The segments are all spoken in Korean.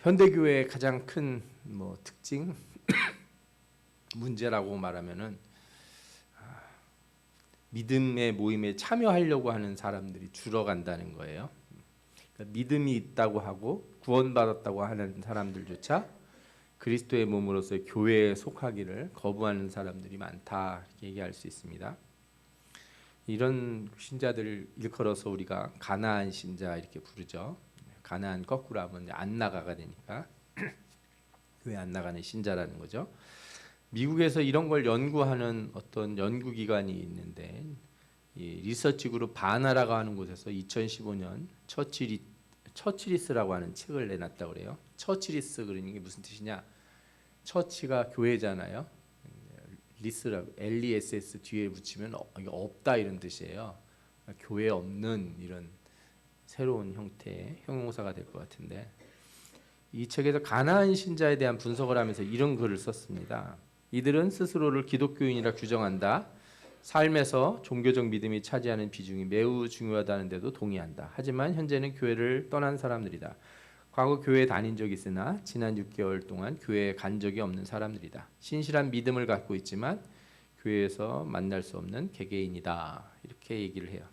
현대교회의 가장 큰 특징, 문제라고 말하면은 믿음의 모임에 참여하려고 하는 사람들이 줄어간다는 거예요. 그러니까 믿음이 있다고 하고 구원받았다고 하는 사람들조차 그리스도의 몸으로서의 교회에 속하기를 거부하는 사람들이 많다, 이렇게 얘기할 수 있습니다. 이런 신자들을 일컬어서 우리가 가나안 신자 이렇게 부르죠. 가나안 거꾸로 하면 안 나가가 되니까 교회 안 나가는 신자라는 거죠. 미국에서 이런 걸 연구하는 어떤 연구기관이 있는데, 이 리서치 그룹 바나라고 하는 곳에서 2015년 처치리스라고 하는 책을 내놨다고 그래요. 처치리스 그러는 게 무슨 뜻이냐? 처치가 교회잖아요. 리스라고 LESS 뒤에 붙이면 없다 이런 뜻이에요. 교회 없는 이런 새로운 형태의 형용사가 될 것 같은데, 이 책에서 가나안 신자에 대한 분석을 하면서 이런 글을 썼습니다. 이들은 스스로를 기독교인이라 규정한다. 삶에서 종교적 믿음이 차지하는 비중이 매우 중요하다는 데도 동의한다. 하지만 현재는 교회를 떠난 사람들이다. 과거 교회에 다닌 적이 있으나 지난 6개월 동안 교회에 간 적이 없는 사람들이다. 신실한 믿음을 갖고 있지만 교회에서 만날 수 없는 개개인이다. 이렇게 얘기를 해요.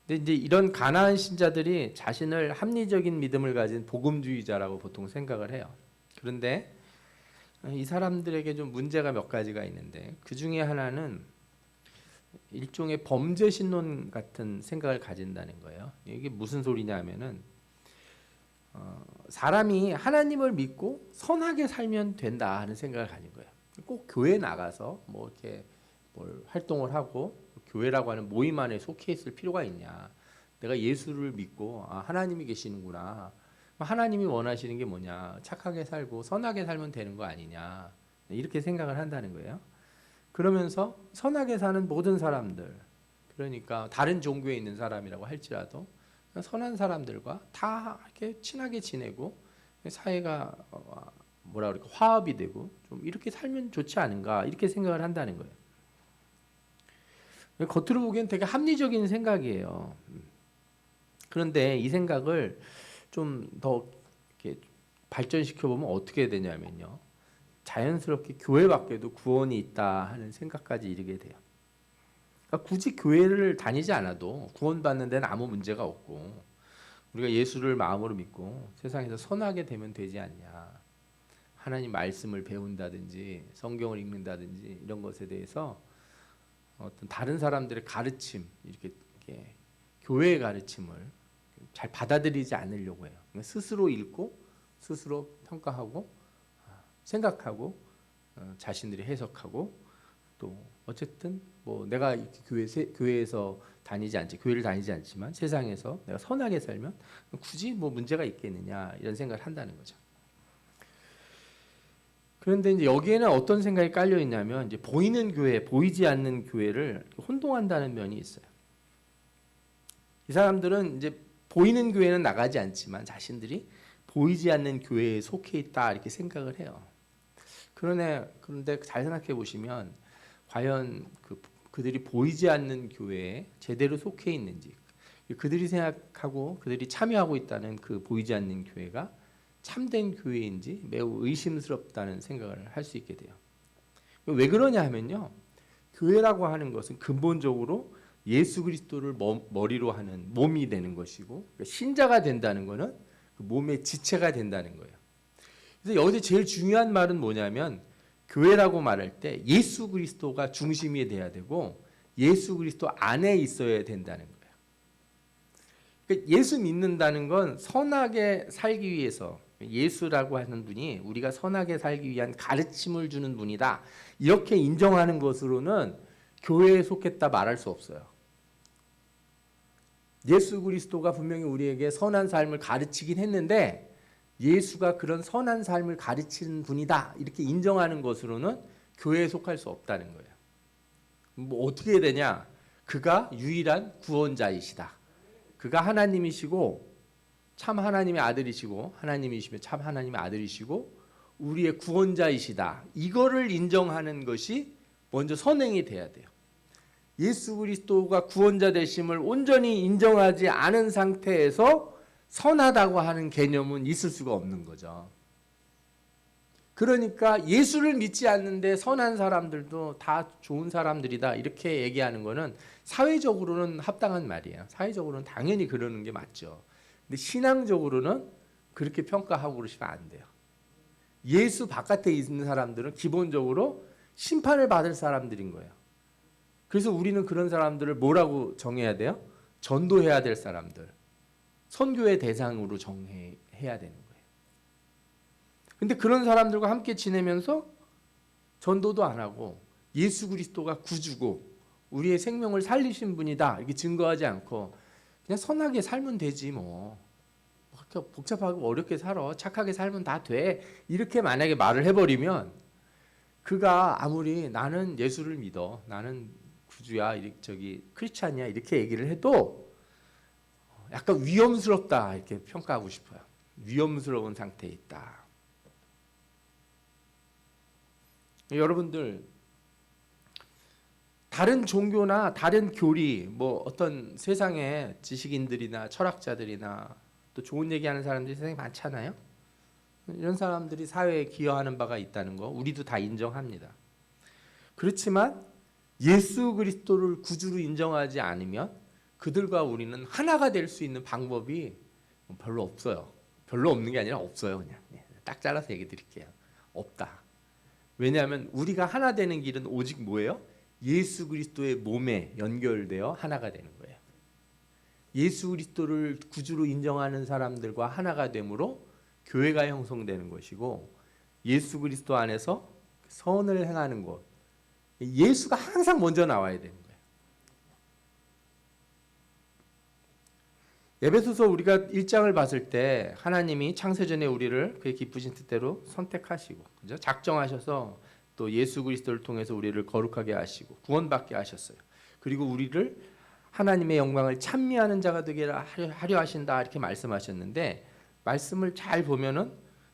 근데 이제 이런 가나안 신자들이 자신을 합리적인 믿음을 가진 복음주의자라고 보통 생각을 해요. 그런데 이 사람들에게 좀 문제가 몇 가지가 있는데, 그 중에 하나는 일종의 범죄 신론 같은 생각을 가진다는 거예요. 이게 무슨 소리냐 하면은 사람이 하나님을 믿고 선하게 살면 된다 하는 생각을 가진 거예요. 꼭 교회 나가서 이렇게 뭘 활동을 하고 교회라고 하는 모임 안에 속해 있을 필요가 있냐? 내가 예수를 믿고 하나님이 계시는구나. 하나님이 원하시는 게 뭐냐? 착하게 살고 선하게 살면 되는 거 아니냐? 이렇게 생각을 한다는 거예요. 그러면서 선하게 사는 모든 사람들, 그러니까 다른 종교에 있는 사람이라고 할지라도 선한 사람들과 다 이렇게 친하게 지내고 사회가 화합이 되고 좀 이렇게 살면 좋지 않은가, 이렇게 생각을 한다는 거예요. 겉으로 보기엔 되게 합리적인 생각이에요. 그런데 이 생각을 좀 더 발전시켜 보면 어떻게 되냐면요, 자연스럽게 교회 밖에도 구원이 있다 하는 생각까지 이르게 돼요. 그러니까 굳이 교회를 다니지 않아도 구원받는 데는 아무 문제가 없고, 우리가 예수를 마음으로 믿고 세상에서 선하게 되면 되지 않냐. 하나님 말씀을 배운다든지 성경을 읽는다든지 이런 것에 대해서 어떤 다른 사람들의 가르침, 이렇게 교회의 가르침을 잘 받아들이지 않으려고 해요. 스스로 읽고 스스로 평가하고 생각하고 자신들이 해석하고, 또 어쨌든 내가 교회에서 교회를 다니지 않지만 세상에서 내가 선하게 살면 굳이 문제가 있겠느냐, 이런 생각을 한다는 거죠. 그런데 이제 여기에는 어떤 생각이 깔려 있냐면, 이제 보이는 교회, 보이지 않는 교회를 혼동한다는 면이 있어요. 이 사람들은 이제 보이는 교회는 나가지 않지만 자신들이 보이지 않는 교회에 속해 있다, 이렇게 생각을 해요. 그런데 잘 생각해 보시면 과연 그들이 보이지 않는 교회에 제대로 속해 있는지, 그들이 생각하고 그들이 참여하고 있다는 그 보이지 않는 교회가 참된 교회인지 매우 의심스럽다는 생각을 할 수 있게 돼요. 왜 그러냐 하면요, 교회라고 하는 것은 근본적으로 예수 그리스도를 머리로 하는 몸이 되는 것이고, 신자가 된다는 것은 그 몸의 지체가 된다는 거예요. 그래서 여기서 제일 중요한 말은 뭐냐면, 교회라고 말할 때 예수 그리스도가 중심이 돼야 되고 예수 그리스도 안에 있어야 된다는 거예요. 그러니까 예수 믿는다는 건 선하게 살기 위해서, 예수라고 하는 분이 우리가 선하게 살기 위한 가르침을 주는 분이다, 이렇게 인정하는 것으로는 교회에 속했다 말할 수 없어요. 예수 그리스도가 분명히 우리에게 선한 삶을 가르치긴 했는데, 예수가 그런 선한 삶을 가르치는 분이다, 이렇게 인정하는 것으로는 교회에 속할 수 없다는 거예요. 어떻게 해야 되냐? 그가 유일한 구원자이시다. 그가 하나님이시고 참 하나님의 아들이시고, 하나님이시면 참 하나님의 아들이시고 우리의 구원자이시다. 이거를 인정하는 것이 먼저 선행이 돼야 돼요. 예수 그리스도가 구원자 되심을 온전히 인정하지 않은 상태에서 선하다고 하는 개념은 있을 수가 없는 거죠. 그러니까 예수를 믿지 않는데 선한 사람들도 다 좋은 사람들이다 이렇게 얘기하는 거는 사회적으로는 합당한 말이에요. 사회적으로는 당연히 그러는 게 맞죠. 근데 신앙적으로는 그렇게 평가하고 그러시면 안 돼요. 예수 바깥에 있는 사람들은 기본적으로 심판을 받을 사람들인 거예요. 그래서 우리는 그런 사람들을 뭐라고 정해야 돼요? 전도해야 될 사람들, 선교의 대상으로 정해야 되는 거예요. 근데 그런 사람들과 함께 지내면서 전도도 안 하고 예수 그리스도가 구주고 우리의 생명을 살리신 분이다 이렇게 증거하지 않고 그냥 선하게 살면 되지 뭐 그렇게 복잡하고 어렵게 살아 착하게 살면 다 돼 이렇게 만약에 말을 해버리면 그가 아무리 나는 예수를 믿어 나는 구주야 저기 크리스찬이야 이렇게 얘기를 해도 약간 위험스럽다 이렇게 평가하고 싶어요. 위험스러운 상태에 있다. 여러분들 다른 종교나 다른 교리 뭐 어떤 세상의 지식인들이나 철학자들이나 또 좋은 얘기하는 사람들이 세상에 많잖아요. 이런 사람들이 사회에 기여하는 바가 있다는 거 우리도 다 인정합니다. 그렇지만 예수 그리스도를 구주로 인정하지 않으면 그들과 우리는 하나가 될 수 있는 방법이 별로 없어요. 별로 없는 게 아니라 없어요. 그냥 딱 잘라서 얘기 드릴게요. 없다. 왜냐하면 우리가 하나 되는 길은 오직 뭐예요? 예수 그리스도의 몸에 연결되어 하나가 되는 거예요. 예수 그리스도를 구주로 인정하는 사람들과 하나가 되므로 교회가 형성되는 것이고 예수 그리스도 안에서 선을 행하는 것. 예수가 항상 먼저 나와야 되는 거예요. 에베소서 우리가 1장을 봤을 때 하나님이 창세전에 우리를 그의 기쁘신 뜻대로 선택하시고 그죠? 작정하셔서 또 예수 그리스도를 통해서 우리를 거룩하게 하시고 구원받게 하셨어요. 그리고 우리를 하나님의 영광을 찬미하는 자가 되게 하려 하신다 이렇게 말씀하셨는데 말씀을 잘 보면은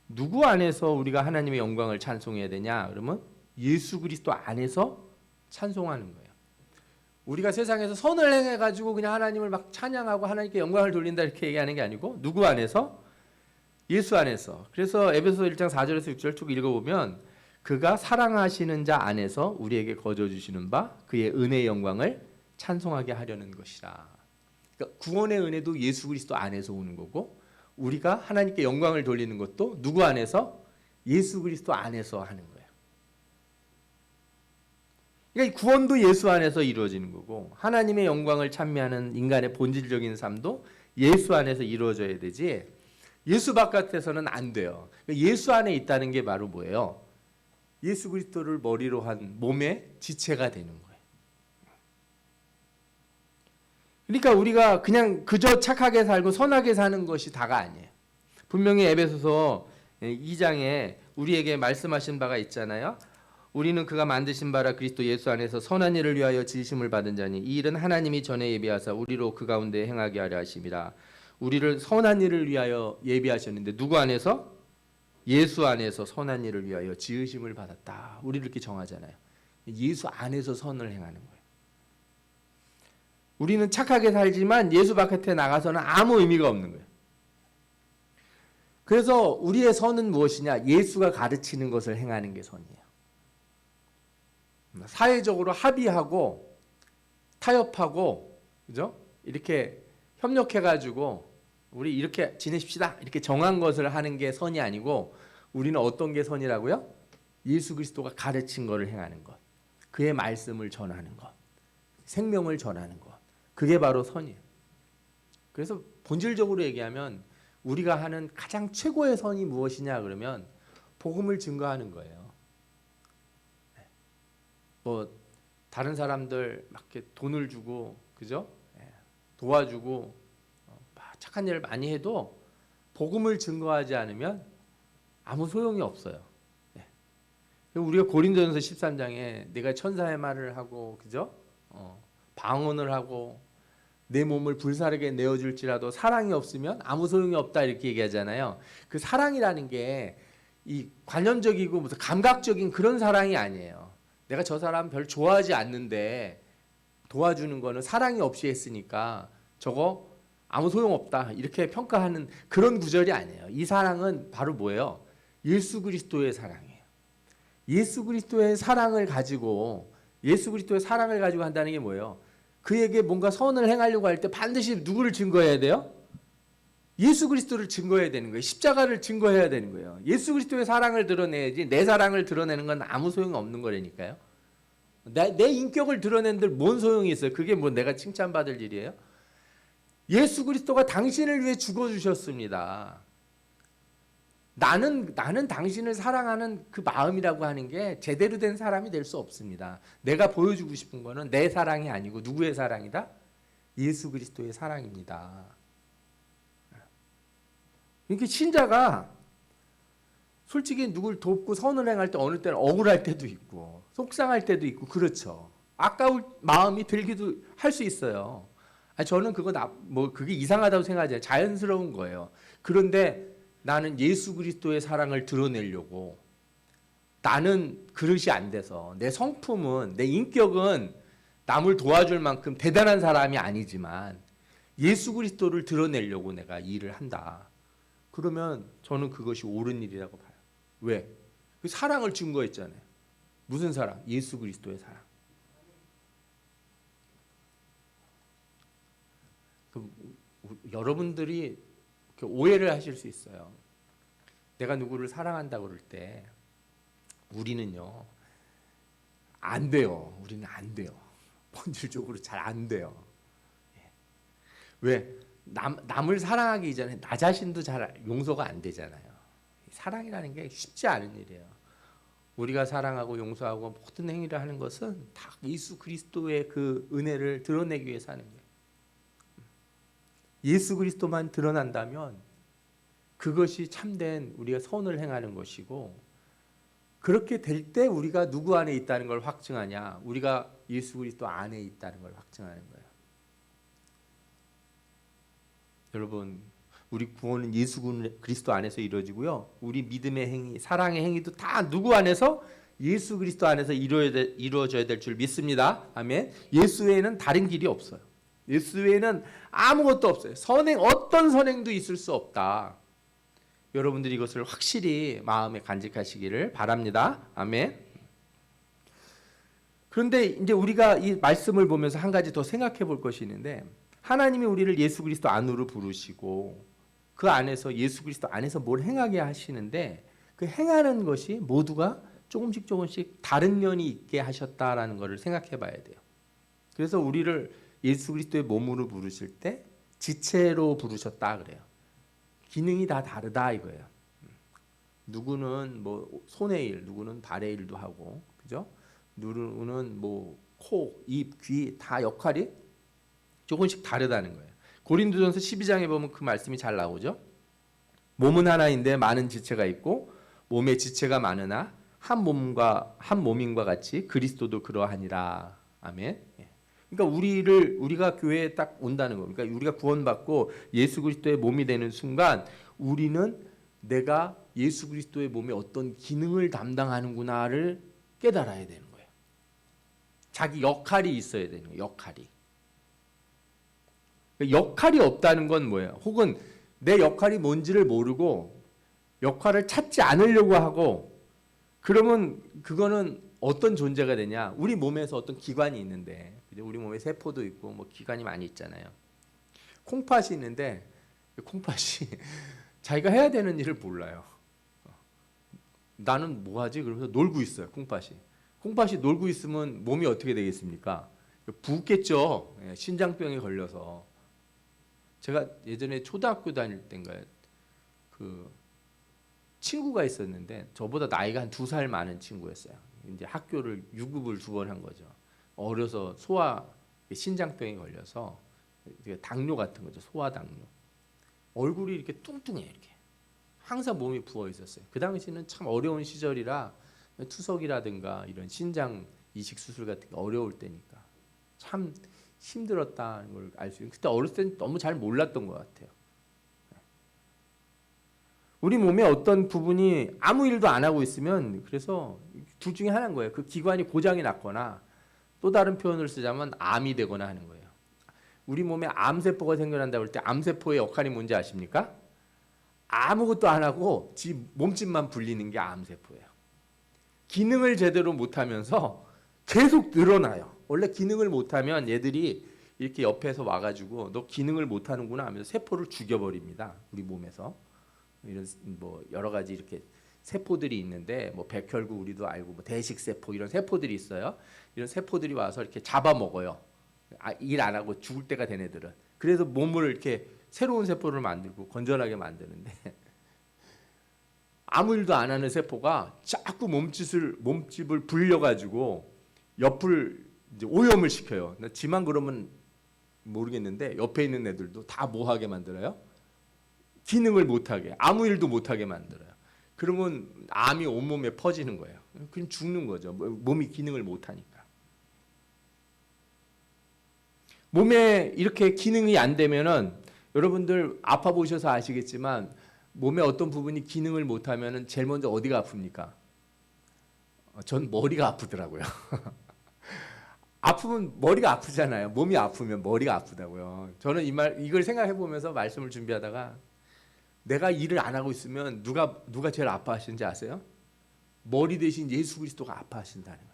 누구 안에서 우리가 하나님의 영광을 찬송해야 되냐? 그러면 예수 그리스도 안에서 찬송하는 거예요. 우리가 세상에서 선을 행해 가지고 그냥 하나님을 막 찬양하고 하나님께 영광을 돌린다 이렇게 얘기하는 게 아니고 누구 안에서? 예수 안에서. 그래서 에베소 1장 4절에서 6절 쭉 읽어보면 그가 사랑하시는 자 안에서 우리에게 거저 주시는 바 그의 은혜의 영광을 찬송하게 하려는 것이라. 그러니까 구원의 은혜도 예수 그리스도 안에서 오는 거고 우리가 하나님께 영광을 돌리는 것도 누구 안에서? 예수 그리스도 안에서 하는 거예요. 그러니까 구원도 예수 안에서 이루어지는 거고 하나님의 영광을 찬미하는 인간의 본질적인 삶도 예수 안에서 이루어져야 되지 예수 바깥에서는 안 돼요. 그러니까 예수 안에 있다는 게 바로 뭐예요? 예수 그리스도를 머리로 한 몸의 지체가 되는 거예요. 그러니까 우리가 그냥 그저 착하게 살고 선하게 사는 것이 다가 아니에요. 분명히 에베소서 2장에 우리에게 말씀하신 바가 있잖아요. 우리는 그가 만드신 바라 그리스도 예수 안에서 선한 일을 위하여 지으심을 받은 자니 이 일은 하나님이 전에 예비하사 우리로 그 가운데 행하게 하려 하심이라. 우리를 선한 일을 위하여 예비하셨는데 누구 안에서? 예수 안에서 선한 일을 위하여 지으심을 받았다. 우리를 이렇게 정하잖아요. 예수 안에서 선을 행하는 거예요. 우리는 착하게 살지만 예수 바깥에 나가서는 아무 의미가 없는 거예요. 그래서 우리의 선은 무엇이냐? 예수가 가르치는 것을 행하는 게 선이에요. 사회적으로 합의하고 타협하고 그죠? 이렇게 협력해 가지고 우리 이렇게 지내십시다. 이렇게 정한 것을 하는 게 선이 아니고 우리는 어떤 게 선이라고요? 예수 그리스도가 가르친 것을 행하는 것. 그의 말씀을 전하는 것. 생명을 전하는 것. 그게 바로 선이에요. 그래서 본질적으로 얘기하면 우리가 하는 가장 최고의 선이 무엇이냐 그러면 복음을 증거하는 거예요. 뭐 다른 사람들 막 이렇게 돈을 주고 그죠? 도와주고 착한 일을 많이 해도 복음을 증거하지 않으면 아무 소용이 없어요. 우리가 고린도전서 13장에 내가 천사의 말을 하고 그죠? 방언을 하고 내 몸을 불사르게 내어줄지라도 사랑이 없으면 아무 소용이 없다 이렇게 얘기하잖아요. 그 사랑이라는 게 이 관념적이고 무슨 감각적인 그런 사랑이 아니에요. 내가 저 사람 별 좋아하지 않는데 도와주는 거는 사랑이 없이 했으니까 저거 아무 소용없다 이렇게 평가하는 그런 구절이 아니에요. 이 사랑은 바로 뭐예요? 예수 그리스도의 사랑이에요. 예수 그리스도의 사랑을 가지고 한다는 게 뭐예요? 그에게 뭔가 선을 행하려고 할 때 반드시 누구를 증거해야 돼요? 예수 그리스도를 증거해야 되는 거예요. 십자가를 증거해야 되는 거예요. 예수 그리스도의 사랑을 드러내야지 내 사랑을 드러내는 건 아무 소용 없는 거라니까요. 내 인격을 드러낸들 뭔 소용이 있어요? 그게 뭐 내가 칭찬받을 일이에요? 예수 그리스도가 당신을 위해 죽어주셨습니다. 나는 당신을 사랑하는 그 마음이라고 하는 게 제대로 된 사람이 될 수 없습니다. 내가 보여주고 싶은 거는 내 사랑이 아니고 누구의 사랑이다? 예수 그리스도의 사랑입니다. 이렇게 신자가 솔직히 누굴 돕고 선을 행할 때 어느 때는 억울할 때도 있고 속상할 때도 있고 그렇죠. 아까울 마음이 들기도 할 수 있어요. 저는 그게 이상하다고 생각하지 않아요. 자연스러운 거예요. 그런데 나는 예수 그리스도의 사랑을 드러내려고 나는 그릇이 안 돼서 내 성품은 내 인격은 남을 도와줄 만큼 대단한 사람이 아니지만 예수 그리스도를 드러내려고 내가 일을 한다. 그러면 저는 그것이 옳은 일이라고 봐요. 왜? 그 사랑을 증거했잖아요. 무슨 사랑? 예수 그리스도의 사랑. 여러분들이 오해를 하실 수 있어요. 내가 누구를 사랑한다고 그럴 때 우리는요 안 돼요. 우리는 안 돼요. 본질적으로 잘 안 돼요. 왜? 남을 사랑하기 이전에 나 자신도 잘 용서가 안 되잖아요. 사랑이라는 게 쉽지 않은 일이에요. 우리가 사랑하고 용서하고 모든 행위를 하는 것은 다 예수 그리스도의 그 은혜를 드러내기 위해서 하는 거예요. 예수 그리스도만 드러난다면 그것이 참된 우리가 선을 행하는 것이고 그렇게 될 때 우리가 누구 안에 있다는 걸 확증하냐? 우리가 예수 그리스도 안에 있다는 걸 확증하는 거예요. 여러분, 우리 구원은 예수 그리스도 안에서 이루어지고요. 우리 믿음의 행위, 사랑의 행위도 다 누구 안에서? 예수 그리스도 안에서 이루어져야 될 줄 믿습니다. 아멘. 예수 외에는 다른 길이 없어요. 예수 외에는 아무것도 없어요. 어떤 선행도 있을 수 없다. 여러분들이 이것을 확실히 마음에 간직하시기를 바랍니다. 아멘. 그런데 이제 우리가 이 말씀을 보면서 한 가지 더 생각해 볼 것이 있는데 하나님이 우리를 예수 그리스도 안으로 부르시고 그 안에서 예수 그리스도 안에서 뭘 행하게 하시는데 그 행하는 것이 모두가 조금씩 다른 면이 있게 하셨다라는 것을 생각해 봐야 돼요. 그래서 우리를 예수 그리스도의 몸으로 부르실 때 지체로 부르셨다 그래요. 기능이 다 다르다 이거예요. 누구는 뭐 손의 일, 누구는 발의 일도 하고, 그죠? 누구는 뭐 코, 입, 귀 다 역할이 조금씩 다르다는 거예요. 고린도전서 12장에 보면 그 말씀이 잘 나오죠. 몸은 하나인데 많은 지체가 있고 몸의 지체가 많으나 한 몸인과 같이 그리스도도 그러하니라. 아멘. 그러니까 우리가 교회에 딱 온다는 겁니다. 그러니까 우리가 구원받고 예수 그리스도의 몸이 되는 순간 우리는 내가 예수 그리스도의 몸에 어떤 기능을 담당하는구나를 깨달아야 되는 거예요. 자기 역할이 있어야 되는 거예요. 역할이 없다는 건 뭐예요? 혹은 내 역할이 뭔지를 모르고 역할을 찾지 않으려고 하고 그러면 그거는 어떤 존재가 되냐? 우리 몸에서 어떤 기관이 있는데 우리 몸에 세포도 있고 뭐 기관이 많이 있잖아요. 콩팥이 있는데 콩팥이 자기가 해야 되는 일을 몰라요. 나는 뭐 하지? 그러면서 놀고 있어요. 콩팥이 놀고 있으면 몸이 어떻게 되겠습니까? 붓겠죠. 신장병에 걸려서. 제가 예전에 초등학교 다닐 때인가요? 그 친구가 있었는데 저보다 나이가 한 2살 많은 친구였어요. 이제 학교를 유급을 2번 한 거죠. 어려서 신장병에 걸려서 당뇨 같은 거죠. 소아당뇨. 얼굴이 이렇게 뚱뚱해 이렇게. 항상 몸이 부어 있었어요. 그 당시는 참 어려운 시절이라 투석이라든가 이런 신장 이식 수술 같은 게 어려울 때니까 참 힘들었다는 걸 알 수 있어요. 그때 어렸을 때는 너무 잘 몰랐던 것 같아요. 우리 몸의 어떤 부분이 아무 일도 안 하고 있으면 그래서 둘 중에 하나인 거예요. 그 기관이 고장이 났거나 또 다른 표현을 쓰자면 암이 되거나 하는 거예요. 우리 몸에 암세포가 생겨난다고 할 때 암세포의 역할이 뭔지 아십니까? 아무것도 안 하고 지 몸집만 불리는 게 암세포예요. 기능을 제대로 못하면서 계속 늘어나요. 원래 기능을 못하면 얘들이 이렇게 옆에서 와가지고 너 기능을 못하는구나 하면서 세포를 죽여버립니다. 우리 몸에서 이런 뭐 여러 가지 이렇게 세포들이 있는데 뭐 백혈구 우리도 알고 뭐 대식세포 이런 세포들이 있어요. 이런 세포들이 와서 이렇게 잡아먹어요. 일 안 하고 죽을 때가 된 애들은. 그래서 몸을 이렇게 새로운 세포를 만들고 건전하게 만드는데 아무 일도 안 하는 세포가 자꾸 몸집을 불려가지고 옆을 이제 오염을 시켜요. 지만 그러면 모르겠는데 옆에 있는 애들도 다 뭐하게 만들어요? 기능을 못하게, 아무 일도 못하게 만들어요. 그러면 암이 온몸에 퍼지는 거예요. 그럼 죽는 거죠. 몸이 기능을 못하니까. 몸에 이렇게 기능이 안 되면은 여러분들 아파 보셔서 아시겠지만 몸의 어떤 부분이 기능을 못하면은 제일 먼저 어디가 아픕니까? 전 머리가 아프더라고요. 아프면 머리가 아프잖아요. 몸이 아프면 머리가 아프다고요. 저는 이걸 생각해 보면서 말씀을 준비하다가 내가 일을 안 하고 있으면 누가 제일 아파하시는지 아세요? 머리 대신 예수 그리스도가 아파하신다는 거예요.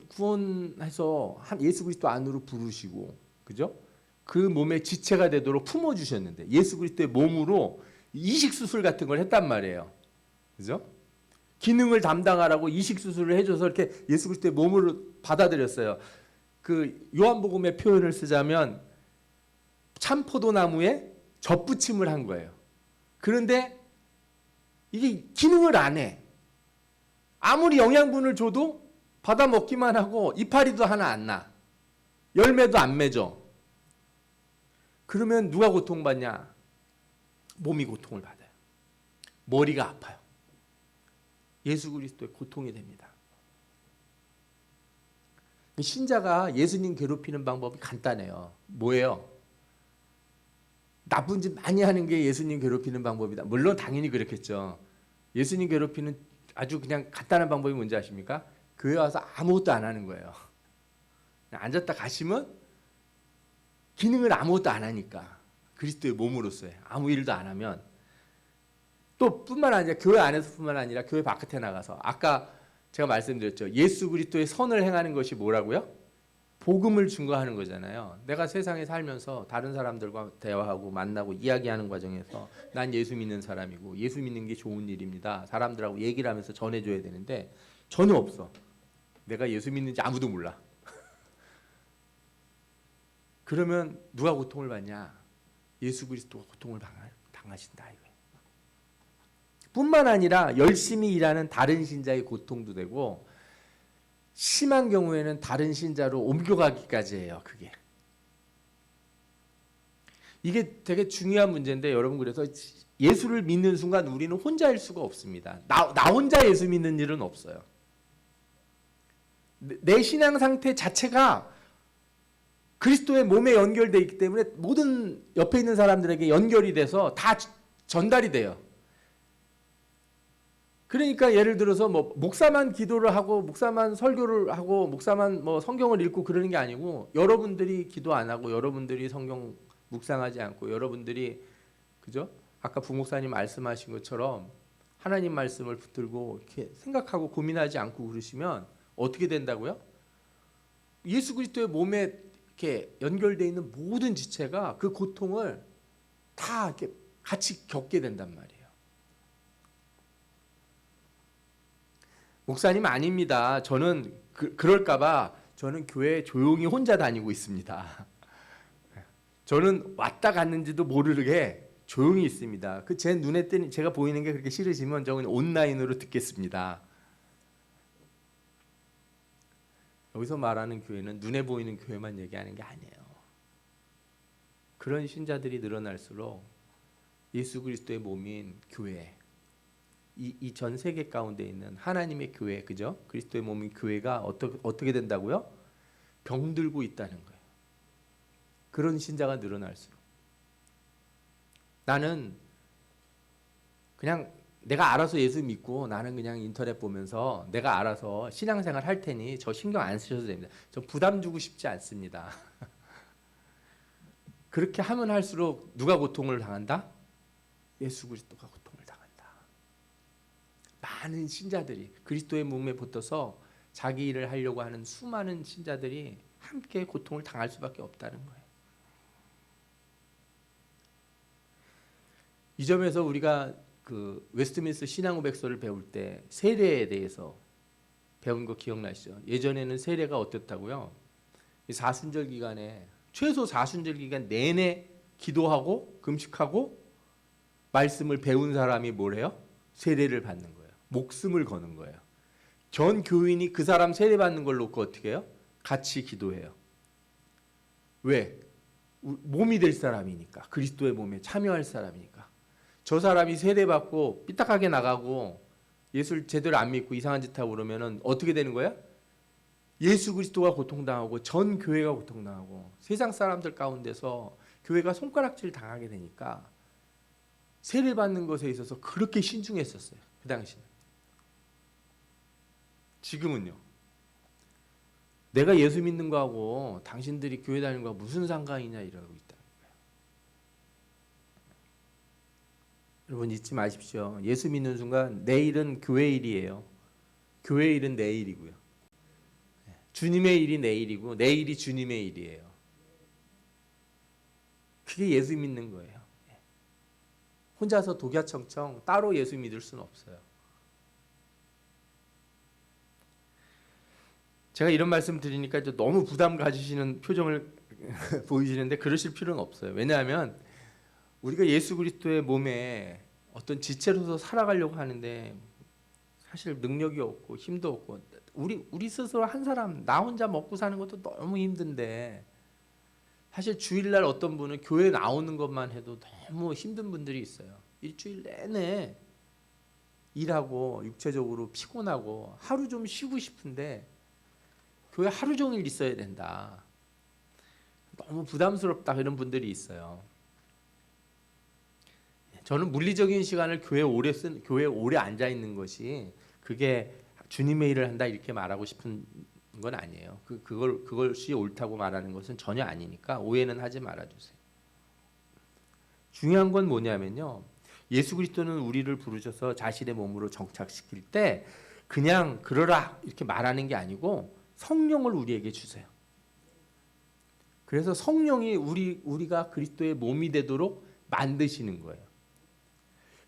구원해서 예수 그리스도 안으로 부르시고, 그죠? 그 몸의 지체가 되도록 품어 주셨는데 예수 그리스도의 몸으로 이식 수술 같은 걸 했단 말이에요. 그죠? 기능을 담당하라고 이식 수술을 해줘서 이렇게 예수 그리스도의 몸으로 받아들였어요. 그 요한복음의 표현을 쓰자면 참 포도나무에 젖붙임을 한 거예요. 그런데 이게 기능을 안 해. 아무리 영양분을 줘도 받아 먹기만 하고 이파리도 하나 안 나. 열매도 안 맺어. 그러면 누가 고통받냐? 몸이 고통을 받아요. 머리가 아파요. 예수 그리스도의 고통이 됩니다. 신자가 예수님 괴롭히는 방법이 간단해요. 뭐예요? 나쁜 짓 많이 하는 게 예수님 괴롭히는 방법이다. 물론 당연히 그렇겠죠. 예수님 괴롭히는 아주 그냥 간단한 방법이 뭔지 아십니까? 교회 와서 아무것도 안 하는 거예요. 앉았다 가시면 기능을 아무것도 안 하니까 그리스도의 몸으로서의 아무 일도 안 하면 또 뿐만 아니라 교회 안에서뿐만 아니라 교회 바깥에 나가서 아까 제가 말씀드렸죠. 예수 그리스도의 선을 행하는 것이 뭐라고요? 복음을 증거하는 거잖아요. 내가 세상에 살면서 다른 사람들과 대화하고 만나고 이야기하는 과정에서 난 예수 믿는 사람이고 예수 믿는 게 좋은 일입니다. 사람들하고 얘기를 하면서 전해줘야 되는데 전혀 없어. 내가 예수 믿는지 아무도 몰라. 그러면 누가 고통을 받냐? 예수 그리스도가 고통을 당하신다 이거예요. 뿐만 아니라 열심히 일하는 다른 신자의 고통도 되고 심한 경우에는 다른 신자로 옮겨가기까지 해요. 그게. 이게 되게 중요한 문제인데 여러분 그래서 예수를 믿는 순간 우리는 혼자일 수가 없습니다. 나 혼자 예수 믿는 일은 없어요. 내 신앙 상태 자체가 그리스도의 몸에 연결되어 있기 때문에 모든 옆에 있는 사람들에게 연결이 돼서 다 전달이 돼요. 그러니까 예를 들어서 뭐 목사만 기도를 하고 목사만 설교를 하고 목사만 뭐 성경을 읽고 그러는 게 아니고 여러분들이 기도 안 하고 여러분들이 성경 묵상하지 않고 여러분들이 그죠? 아까 부목사님 말씀하신 것처럼 하나님 말씀을 붙들고 이렇게 생각하고 고민하지 않고 그러시면 어떻게 된다고요? 예수 그리스도의 몸에 이렇게 연결되어 있는 모든 지체가 그 고통을 다 이렇게 같이 겪게 된단 말이에요. 목사님 아닙니다. 저는 그럴까봐 저는 교회에 조용히 혼자 다니고 있습니다. 저는 왔다 갔는지도 모르게 조용히 있습니다. 그 제 눈에 띄는 제가 보이는 게 그렇게 싫으시면 저는 온라인으로 듣겠습니다. 여기서 말하는 교회는 눈에 보이는 교회만 얘기하는 게 아니에요. 그런 신자들이 늘어날수록 예수 그리스도의 몸인 교회, 이 전 세계 가운데 있는 하나님의 교회, 그죠? 그리스도의 몸인 교회가 어떻게 된다고요? 병들고 있다는 거예요. 그런 신자가 늘어날수록 나는 그냥 내가 알아서 예수 믿고 나는 그냥 인터넷 보면서 내가 알아서 신앙생활 할 테니 저 신경 안 쓰셔도 됩니다. 저 부담 주고 싶지 않습니다. 그렇게 하면 할수록 누가 고통을 당한다? 예수 그리스도가 고통을 당한다. 많은 신자들이 그리스도의 몸에 붙어서 자기 일을 하려고 하는 수많은 신자들이 함께 고통을 당할 수밖에 없다는 거예요. 이 점에서 우리가 그 웨스트민스터 신앙고백서를 배울 때 세례에 대해서 배운 거 기억나시죠? 예전에는 세례가 어땠다고요? 사순절 기간에 최소 사순절 기간 내내 기도하고 금식하고 말씀을 배운 사람이 뭘 해요? 세례를 받는 거예요. 목숨을 거는 거예요. 전 교인이 그 사람 세례 받는 걸 놓고 어떻게 해요? 같이 기도해요. 왜? 몸이 될 사람이니까. 그리스도의 몸에 참여할 사람이니까. 저 사람이 세례받고 삐딱하게 나가고 예수를 제대로 안 믿고 이상한 짓 하고 그러면은 어떻게 되는 거야? 예수 그리스도가 고통당하고 전 교회가 고통당하고 세상 사람들 가운데서 교회가 손가락질 당하게 되니까 세례받는 것에 있어서 그렇게 신중했었어요. 그 당시는. 지금은요. 내가 예수 믿는 거하고 당신들이 교회 다니는 거하고 무슨 상관이냐 이러고 있다. 여러분 잊지 마십시오. 예수 믿는 순간 내일은 교회 일이에요. 교회 일은 내일이고요. 주님의 일이 내일이고 내일이 주님의 일이에요. 그게 예수 믿는 거예요. 혼자서 독야청청 따로 예수 믿을 수는 없어요. 제가 이런 말씀 드리니까 너무 부담 가지시는 표정을 보이시는데 그러실 필요는 없어요. 왜냐하면 우리가 예수 그리스도의 몸에 어떤 지체로서 살아가려고 하는데 사실 능력이 없고 힘도 없고 우리 스스로 한 사람 나 혼자 먹고 사는 것도 너무 힘든데 사실 주일날 어떤 분은 교회 나오는 것만 해도 너무 힘든 분들이 있어요. 일주일 내내 일하고 육체적으로 피곤하고 하루 좀 쉬고 싶은데 교회 하루 종일 있어야 된다. 너무 부담스럽다 이런 분들이 있어요. 저는 물리적인 시간을 교회에 오래 앉아 있는 것이 그게 주님의 일을 한다 이렇게 말하고 싶은 건 아니에요. 그것이 옳다고 말하는 것은 전혀 아니니까 오해는 하지 말아 주세요. 중요한 건 뭐냐면요. 예수 그리스도는 우리를 부르셔서 자신의 몸으로 정착시킬 때 그냥 그러라 이렇게 말하는 게 아니고 성령을 우리에게 주세요. 그래서 성령이 우리가 그리스도의 몸이 되도록 만드시는 거예요.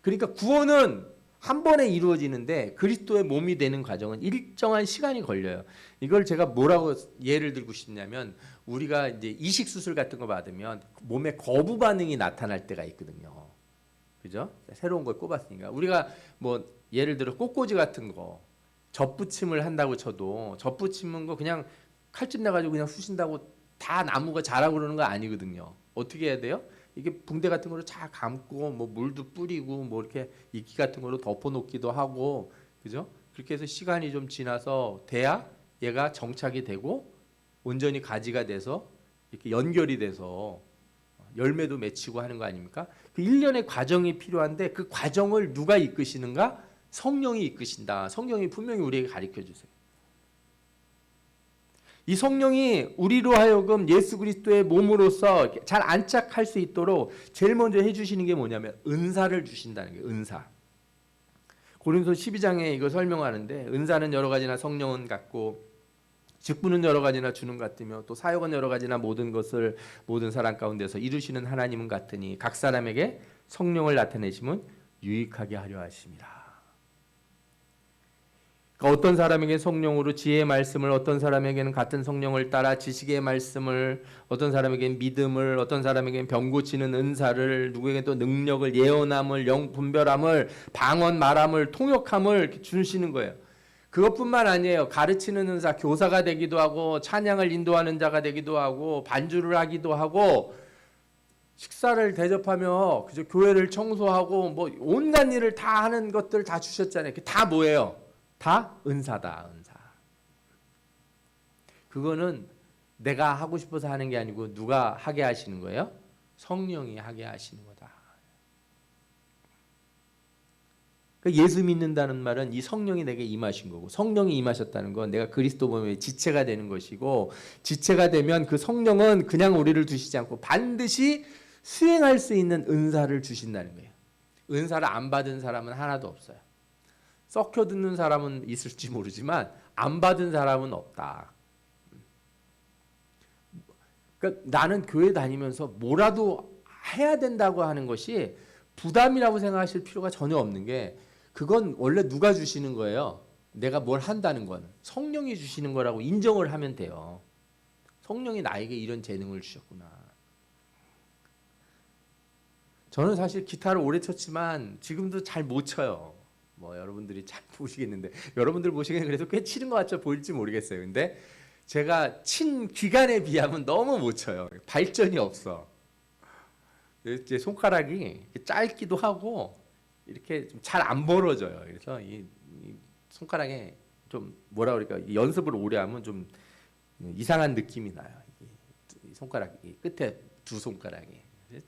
그러니까 구원은 한 번에 이루어지는데 그리스도의 몸이 되는 과정은 일정한 시간이 걸려요. 이걸 제가 뭐라고 예를 들고 싶냐면 우리가 이제 이식 수술 같은 거 받으면 몸에 거부 반응이 나타날 때가 있거든요. 그죠? 새로운 걸 꼽았으니까 우리가 뭐 예를 들어 꽃꽂이 같은 거 젖붙임을 한다고 쳐도 젖붙이는 거 그냥 칼집 나가지고 그냥 쑤신다고 다 나무가 자라고 그러는 거 아니거든요. 어떻게 해야 돼요? 이게 붕대 같은 거로 잘 감고 뭐 물도 뿌리고 뭐 이렇게 이끼 같은 거로 덮어놓기도 하고 그죠? 그렇게 해서 시간이 좀 지나서 돼야 얘가 정착이 되고 온전히 가지가 돼서 이렇게 연결이 돼서 열매도 맺히고 하는 거 아닙니까? 그 일련의 과정이 필요한데 그 과정을 누가 이끄시는가? 성령이 이끄신다. 성령이 분명히 우리에게 가르쳐 주세요. 이 성령이 우리로 하여금 예수 그리스도의 몸으로서 잘 안착할 수 있도록 제일 먼저 해주시는 게 뭐냐면 은사를 주신다는 거예요. 은사. 고린도 12장에 이거 설명하는데 은사는 여러 가지나 성령은 같고 직분은 여러 가지나 주는 같으며 또 사역은 여러 가지나 모든 것을 모든 사람 가운데서 이루시는 하나님은 같으니 각 사람에게 성령을 나타내심은 유익하게 하려 하심이라. 그러니까 어떤 사람에게 성령으로 지혜의 말씀을, 어떤 사람에게는 같은 성령을 따라 지식의 말씀을, 어떤 사람에게는 믿음을, 어떤 사람에게는 병 고치는 은사를, 누구에게 또 능력을, 예언함을, 영 분별함을, 방언 말함을, 통역함을 이렇게 주시는 거예요. 그것뿐만 아니에요. 가르치는 은사, 교사가 되기도 하고 찬양을 인도하는 자가 되기도 하고 반주를 하기도 하고 식사를 대접하며 그저 교회를 청소하고 뭐 온갖 일을 다 하는 것들 다 주셨잖아요. 그게 다 뭐예요? 다 은사다. 은사. 그거는 내가 하고 싶어서 하는 게 아니고 누가 하게 하시는 거예요? 성령이 하게 하시는 거다. 그러니까 예수 믿는다는 말은 이 성령이 내게 임하신 거고, 성령이 임하셨다는 건 내가 그리스도 몸의 지체가 되는 것이고, 지체가 되면 그 성령은 그냥 우리를 두시지 않고 반드시 수행할 수 있는 은사를 주신다는 거예요. 은사를 안 받은 사람은 하나도 없어요. 썩혀 듣는 사람은 있을지 모르지만 안 받은 사람은 없다. 그러니까 나는 교회 다니면서 뭐라도 해야 된다고 하는 것이 부담이라고 생각하실 필요가 전혀 없는 게, 그건 원래 누가 주시는 거예요? 내가 뭘 한다는 건 성령이 주시는 거라고 인정을 하면 돼요. 성령이 나에게 이런 재능을 주셨구나. 저는 사실 기타를 오래 쳤지만 지금도 잘 못 쳐요. 뭐 여러분들이 잘 보시겠는데, 여러분들 보시기에는 그래도 꽤 치는 것 같죠? 보일지 모르겠어요. 근데 제가 친 기간에 비하면 너무 못 쳐요. 발전이 없어. 제 손가락이 짧기도 하고 이렇게 잘 안 벌어져요. 그래서 이 손가락에 좀 뭐라 그럴까, 연습을 오래 하면 좀 이상한 느낌이 나요. 이 손가락이 끝에 두 손가락이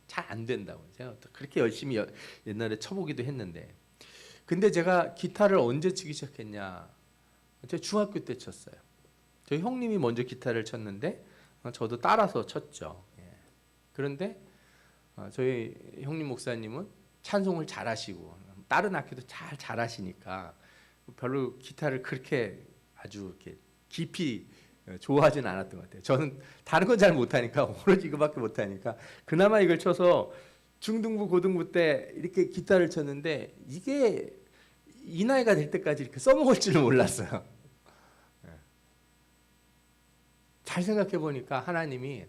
잘 안 된다고. 제가 그렇게 열심히 옛날에 쳐보기도 했는데, 근데 제가 기타를 언제 치기 시작했냐? 제가 중학교 때 쳤어요. 저희 형님이 먼저 기타를 쳤는데 저도 따라서 쳤죠. 그런데 저희 형님 목사님은 찬송을 잘하시고 다른 악기도 잘하시니까 별로 기타를 그렇게 아주 이렇게 깊이 좋아하지는 않았던 것 같아요. 저는 다른 건 잘 못하니까, 오로지 이거밖에 못하니까 그나마 이걸 쳐서 중등부 고등부 때 이렇게 기타를 쳤는데, 이게 이 나이가 될 때까지 이렇게 써먹을 줄은 몰랐어요. 잘 생각해 보니까 하나님이,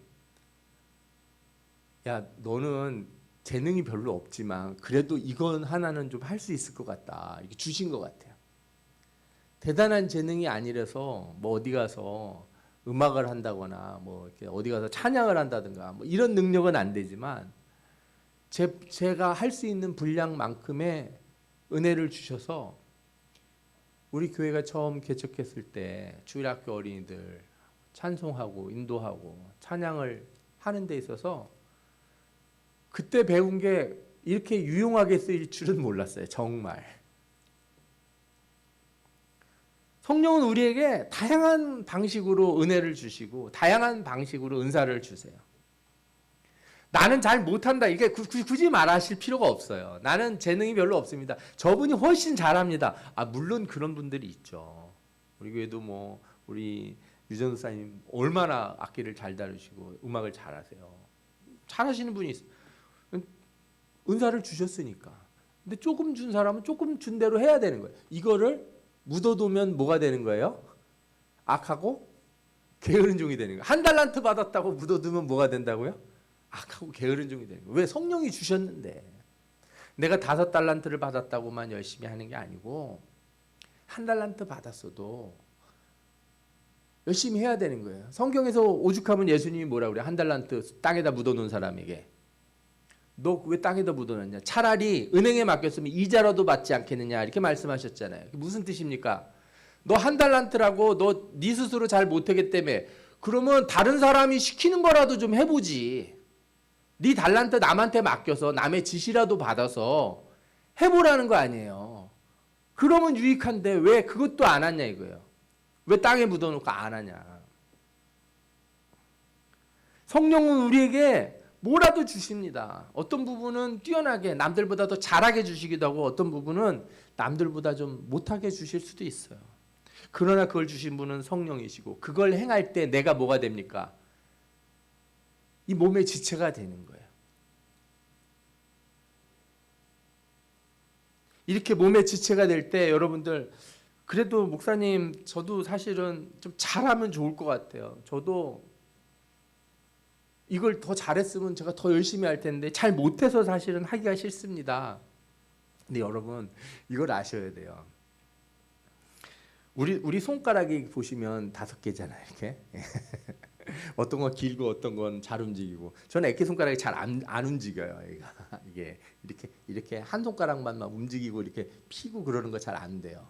야 너는 재능이 별로 없지만 그래도 이건 하나는 좀 할 수 있을 것 같다, 이렇게 주신 것 같아요. 대단한 재능이 아니라서 뭐 어디 가서 음악을 한다거나 뭐 이렇게 어디 가서 찬양을 한다든가 뭐 이런 능력은 안 되지만 제가 할 수 있는 분량만큼의 은혜를 주셔서, 우리 교회가 처음 개척했을 때 주일학교 어린이들 찬송하고 인도하고 찬양을 하는 데 있어서 그때 배운 게 이렇게 유용하게 쓰일 줄은 몰랐어요. 정말. 성령은 우리에게 다양한 방식으로 은혜를 주시고 다양한 방식으로 은사를 주세요. 나는 잘 못한다, 이게 굳이 말하실 필요가 없어요. 나는 재능이 별로 없습니다. 저분이 훨씬 잘합니다. 물론 그런 분들이 있죠. 우리 교회도 뭐 우리 유전사님 얼마나 악기를 잘 다루시고 음악을 잘하세요. 잘하시는 분이 있어요. 은사를 주셨으니까. 근데 조금 준 사람은 조금 준 대로 해야 되는 거예요. 이거를 묻어두면 뭐가 되는 거예요? 악하고 게으른 종이 되는 거예요. 한 달란트 받았다고 묻어두면 뭐가 된다고요? 악하고 게으른 종이 되는 거예요. 왜? 성령이 주셨는데. 내가 5달란트를 받았다고만 열심히 하는 게 아니고 한 달란트 받았어도 열심히 해야 되는 거예요. 성경에서 오죽하면 예수님이 뭐라 그래요? 한 달란트 땅에다 묻어놓은 사람에게 너 왜 땅에다 묻어놨냐? 차라리 은행에 맡겼으면 이자라도 받지 않겠느냐, 이렇게 말씀하셨잖아요. 무슨 뜻입니까? 너 한 달란트라고 너 네 스스로 잘 못하기 때문에 그러면 다른 사람이 시키는 거라도 좀 해보지. 네 달란트 남한테 맡겨서 남의 지시라도 받아서 해보라는 거 아니에요. 그러면 유익한데 왜 그것도 안 하냐 이거예요. 왜 땅에 묻어놓고 안 하냐. 성령은 우리에게 뭐라도 주십니다. 어떤 부분은 뛰어나게 남들보다 더 잘하게 주시기도 하고 어떤 부분은 남들보다 좀 못하게 주실 수도 있어요. 그러나 그걸 주신 분은 성령이시고 그걸 행할 때 내가 뭐가 됩니까? 이 몸의 지체가 되는 거예요. 이렇게 몸의 지체가 될 때 여러분들, 그래도 목사님 저도 사실은 좀 잘하면 좋을 것 같아요. 저도 이걸 더 잘했으면 제가 더 열심히 할 텐데 잘 못해서 사실은 하기가 싫습니다. 근데 여러분 이걸 아셔야 돼요. 우리 손가락이 보시면 5개잖아요. 이렇게 어떤 건 길고 어떤 건 잘 움직이고, 저는 애기 손가락이 잘 안 움직여요. 이게 이렇게 한 손가락만 막 움직이고 이렇게 피고 그러는 거 잘 안 돼요.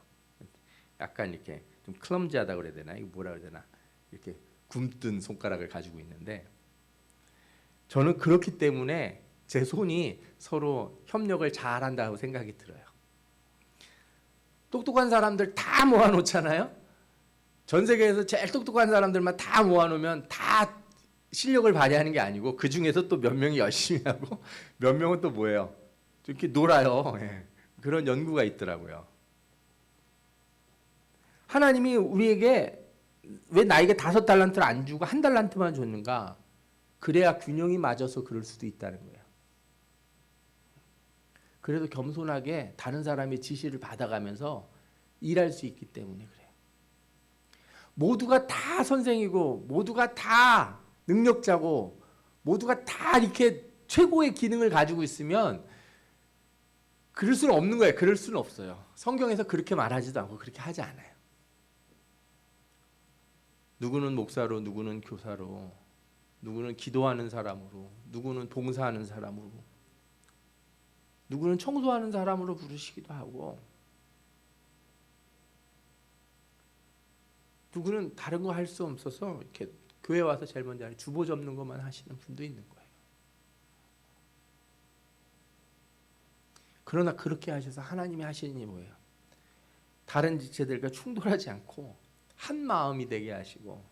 약간 이렇게 좀 클럼지하다 그래야 되나? 이거 뭐라 그래야 되나? 이렇게 굼뜬 손가락을 가지고 있는데, 저는 그렇기 때문에 제 손이 서로 협력을 잘한다고 생각이 들어요. 똑똑한 사람들 다 모아놓잖아요. 전 세계에서 제일 똑똑한 사람들만 다 모아놓으면 다 실력을 발휘하는 게 아니고 그 중에서 또 몇 명이 열심히 하고 몇 명은 또 뭐예요? 이렇게 놀아요. 예. 그런 연구가 있더라고요. 하나님이 우리에게 왜 나에게 5달란트를 안 주고 1달란트만 줬는가? 그래야 균형이 맞아서 그럴 수도 있다는 거예요. 그래도 겸손하게 다른 사람의 지시를 받아가면서 일할 수 있기 때문에 그래요. 모두가 다 선생이고 모두가 다 능력자고 모두가 다 이렇게 최고의 기능을 가지고 있으면 그럴 수는 없는 거예요. 그럴 수는 없어요. 성경에서 그렇게 말하지도 않고 그렇게 하지 않아요. 누구는 목사로, 누구는 교사로, 누구는 기도하는 사람으로, 누구는 봉사하는 사람으로, 누구는 청소하는 사람으로 부르시기도 하고, 누구는 다른 거 할 수 없어서 이렇게 교회 와서 제일 먼저 주보 접는 것만 하시는 분도 있는 거예요. 그러나 그렇게 하셔서 하나님이 하시는 게 뭐예요? 다른 지체들과 충돌하지 않고 한 마음이 되게 하시고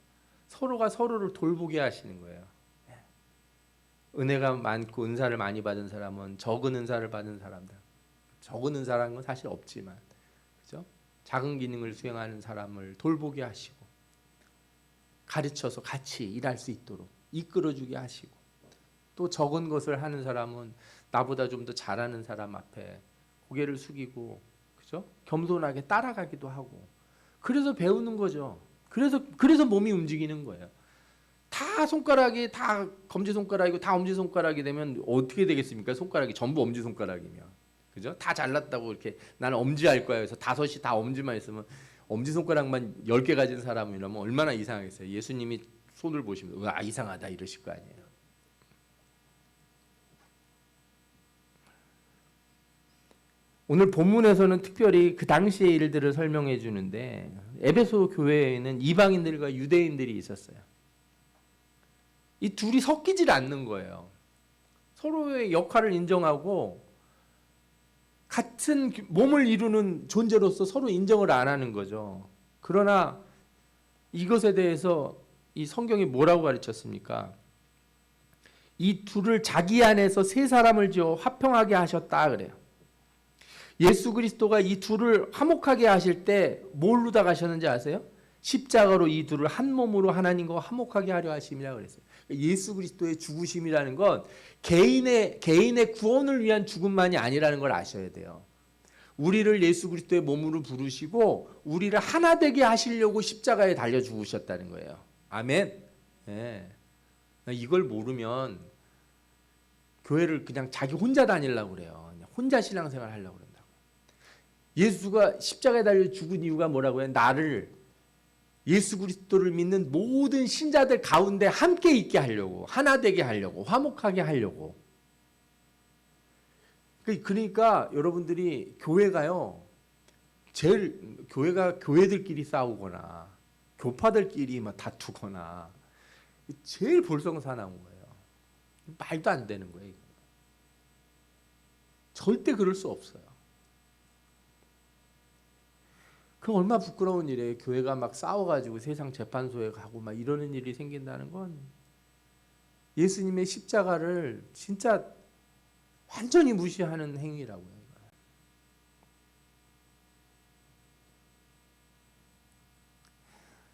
서로가 서로를 돌보게 하시는 거예요. 은혜가 많고 은사를 많이 받은 사람은 적은 은사를 받은 사람들, 적은 은사라는 건 사실 없지만, 그죠? 작은 기능을 수행하는 사람을 돌보게 하시고 가르쳐서 같이 일할 수 있도록 이끌어주게 하시고, 또 적은 것을 하는 사람은 나보다 좀 더 잘하는 사람 앞에 고개를 숙이고, 그죠? 겸손하게 따라가기도 하고, 그래서 배우는 거죠. 그래서 몸이 움직이는 거예요. 다 손가락이 다 검지 손가락이고 다 엄지 손가락이 되면 어떻게 되겠습니까? 손가락이 전부 엄지 손가락이면, 그죠? 다 잘났다고 이렇게 나는 엄지 할 거야. 그래서 5이 다 엄지만 있으면, 엄지 손가락만 10개 가진 사람이라면 얼마나 이상하겠어요. 예수님이 손을 보시면 와 이상하다 이러실 거 아니에요. 오늘 본문에서는 특별히 그 당시의 일들을 설명해 주는데, 에베소 교회에는 이방인들과 유대인들이 있었어요. 이 둘이 섞이질 않는 거예요. 서로의 역할을 인정하고 같은 몸을 이루는 존재로서 서로 인정을 안 하는 거죠. 그러나 이것에 대해서 이 성경이 뭐라고 가르쳤습니까? 이 둘을 자기 안에서 세 사람을 지어 화평하게 하셨다 그래요. 예수 그리스도가 이 둘을 화목하게 하실 때 뭘로 다 가셨는지 아세요? 십자가로 이 둘을 한 몸으로 하나님과 화목하게 하려 하심이라 그랬어요. 예수 그리스도의 죽으심이라는 건 개인의 구원을 위한 죽음만이 아니라는 걸 아셔야 돼요. 우리를 예수 그리스도의 몸으로 부르시고 우리를 하나 되게 하시려고 십자가에 달려 죽으셨다는 거예요. 아멘. 네. 이걸 모르면 교회를 그냥 자기 혼자 다니려고 그래요. 그냥 혼자 신앙생활 하려고 그런다고. 예수가 십자가에 달려 죽은 이유가 뭐라고 해요? 나를, 예수 그리스도를 믿는 모든 신자들 가운데 함께 있게 하려고, 하나 되게 하려고, 화목하게 하려고. 그러니까 여러분들이 교회가요, 교회가 교회들끼리 싸우거나 교파들끼리 막 다투거나 제일 볼성사나운 거예요. 말도 안 되는 거예요. 절대 그럴 수 없어요. 그럼 얼마나 부끄러운 일이에요. 교회가 막 싸워가지고 세상 재판소에 가고 막 이러는 일이 생긴다는 건 예수님의 십자가를 진짜 완전히 무시하는 행위라고요.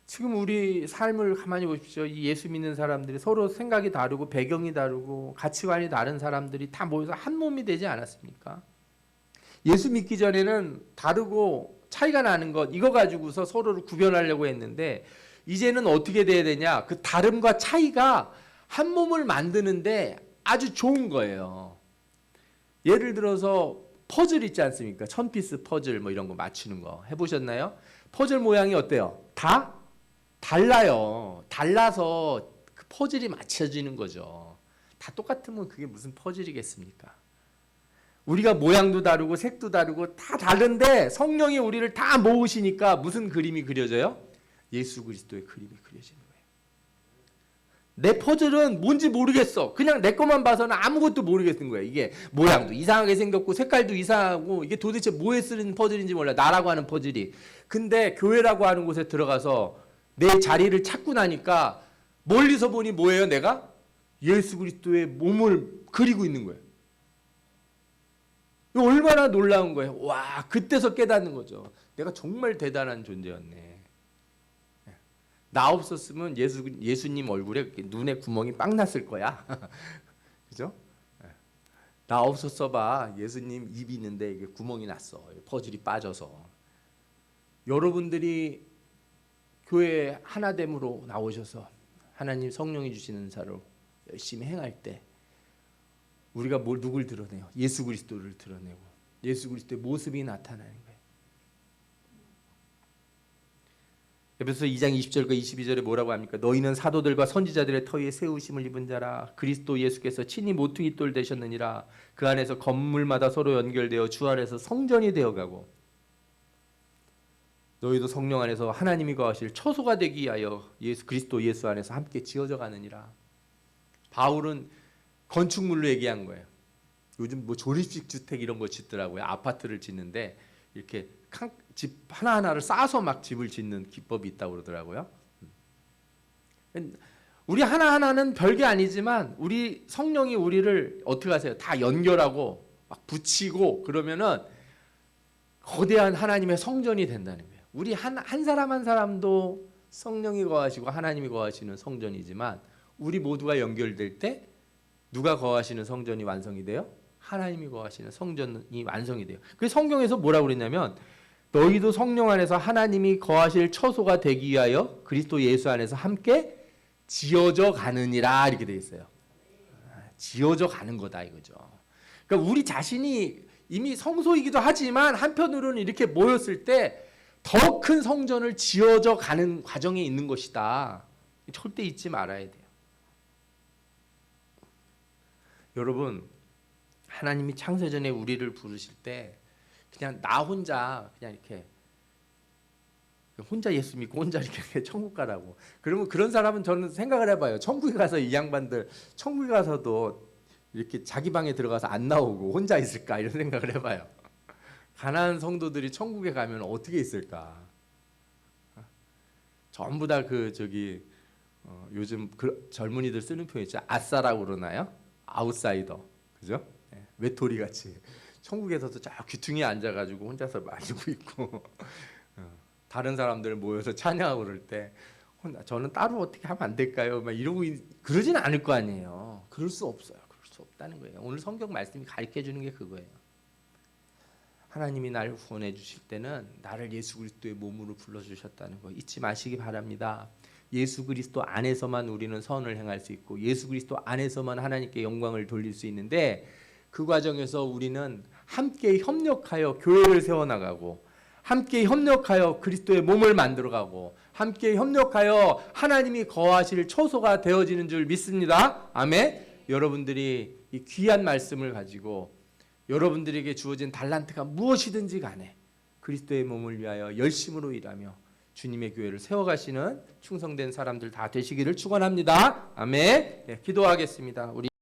지금 우리 삶을 가만히 보십시오. 이 예수 믿는 사람들이 서로 생각이 다르고 배경이 다르고 가치관이 다른 사람들이 다 모여서 한 몸이 되지 않았습니까? 예수 믿기 전에는 다르고 차이가 나는 것 이거 가지고서 서로를 구별하려고 했는데 이제는 어떻게 돼야 되냐? 그 다름과 차이가 한 몸을 만드는데 아주 좋은 거예요. 예를 들어서 퍼즐 있지 않습니까? 1000피스 퍼즐 뭐 이런 거 맞추는 거 해보셨나요? 퍼즐 모양이 어때요? 다 달라요. 달라서 그 퍼즐이 맞춰지는 거죠. 다 똑같으면 그게 무슨 퍼즐이겠습니까? 우리가 모양도 다르고 색도 다르고 다 다른데 성령이 우리를 다 모으시니까 무슨 그림이 그려져요? 예수 그리스도의 그림이 그려지는 거예요. 내 퍼즐은 뭔지 모르겠어. 그냥 내 것만 봐서는 아무것도 모르겠는 거야. 이게 모양도 이상하게 생겼고 색깔도 이상하고 이게 도대체 뭐에 쓰는 퍼즐인지 몰라. 나라고 하는 퍼즐이. 근데 교회라고 하는 곳에 들어가서 내 자리를 찾고 나니까 멀리서 보니 뭐예요? 내가 예수 그리스도의 몸을 그리고 있는 거예요. 이거 얼마나 놀라운 거예요. 와, 그때서 깨닫는 거죠. 내가 정말 대단한 존재였네. 나 없었으면 예수님 얼굴에 눈에 구멍이 빵 났을 거야. 그죠? 나 없었어 봐. 예수님 입이 있는데 이게 구멍이 났어. 퍼즐이 빠져서. 여러분들이 교회 하나됨으로 나오셔서 하나님 성령이 주시는 은사로 열심히 행할 때 우리가 누굴 드러내요? 예수 그리스도를 드러내고 예수 그리스도의 모습이 나타나는 거예요. 에베소서 2장 20절과 22절에 뭐라고 합니까? 너희는 사도들과 선지자들의 터위에 세우심을 입은 자라. 그리스도 예수께서 친히 모퉁이 돌 되셨느니라. 그 안에서 건물마다 서로 연결되어 주 안에서 성전이 되어가고 너희도 성령 안에서 하나님이 거하실 처소가 되기 위하여 그리스도 예수 안에서 함께 지어져 가느니라. 바울은 건축물로 얘기한 거예요. 요즘 뭐 조립식 주택 이런 거 짓더라고요. 아파트를 짓는데 이렇게 집 하나하나를 쌓아서 막 집을 짓는 기법이 있다고 그러더라고요. 우리 하나하나는 별게 아니지만 우리 성령이 우리를 어떻게 하세요? 다 연결하고 막 붙이고 그러면은 거대한 하나님의 성전이 된다는 거예요. 우리 한 사람 한 사람도 성령이 거하시고 하나님이 거하시는 성전이지만 우리 모두가 연결될 때 누가 거하시는 성전이 완성이 돼요? 하나님이 거하시는 성전이 완성이 돼요. 그래서 성경에서 뭐라고 그랬냐면 너희도 성령 안에서 하나님이 거하실 처소가 되기 위하여 그리스도 예수 안에서 함께 지어져 가느니라 이렇게 되어 있어요. 지어져 가는 거다 이거죠. 그러니까 우리 자신이 이미 성소이기도 하지만 한편으로는 이렇게 모였을 때 더 큰 성전을 지어져 가는 과정에 있는 것이다. 절대 잊지 말아야 돼요. 여러분 하나님이 창세전에 우리를 부르실 때 그냥 나 혼자 그냥 이렇게 혼자 예수 믿고 혼자 이렇게 천국 가라고. 그러면 그런 사람은 저는 생각을 해봐요. 천국에 가서 이 양반들 천국에 가서도 이렇게 자기 방에 들어가서 안 나오고 혼자 있을까 이런 생각을 해봐요. 가난한 성도들이 천국에 가면 어떻게 있을까? 전부 다 요즘 젊은이들 쓰는 표현 있죠. 아싸라고 그러나요? 아웃사이더, 그죠? 외톨이 같이 천국에서도 저 귀퉁이에 앉아가지고 혼자서 마시고 있고 다른 사람들 모여서 찬양하고 그럴 때 저는 따로 어떻게 하면 안 될까요? 막 이러고 그러지는 않을 거 아니에요. 그럴 수 없어요. 그럴 수 없다는 거예요. 오늘 성경 말씀이 가르쳐 주는 게 그거예요. 하나님이 나를 구원해 주실 때는 나를 예수 그리스도의 몸으로 불러주셨다는 거 잊지 마시기 바랍니다. 예수 그리스도 안에서만 우리는 선을 행할 수 있고 예수 그리스도 안에서만 하나님께 영광을 돌릴 수 있는데 그 과정에서 우리는 함께 협력하여 교회를 세워나가고 함께 협력하여 그리스도의 몸을 만들어가고 함께 협력하여 하나님이 거하실 처소가 되어지는 줄 믿습니다. 아멘. 여러분들이 이 귀한 말씀을 가지고 여러분들에게 주어진 달란트가 무엇이든지 간에 그리스도의 몸을 위하여 열심으로 일하며 주님의 교회를 세워가시는 충성된 사람들 다 되시기를 축원합니다. 아멘. 기도하겠습니다. 우리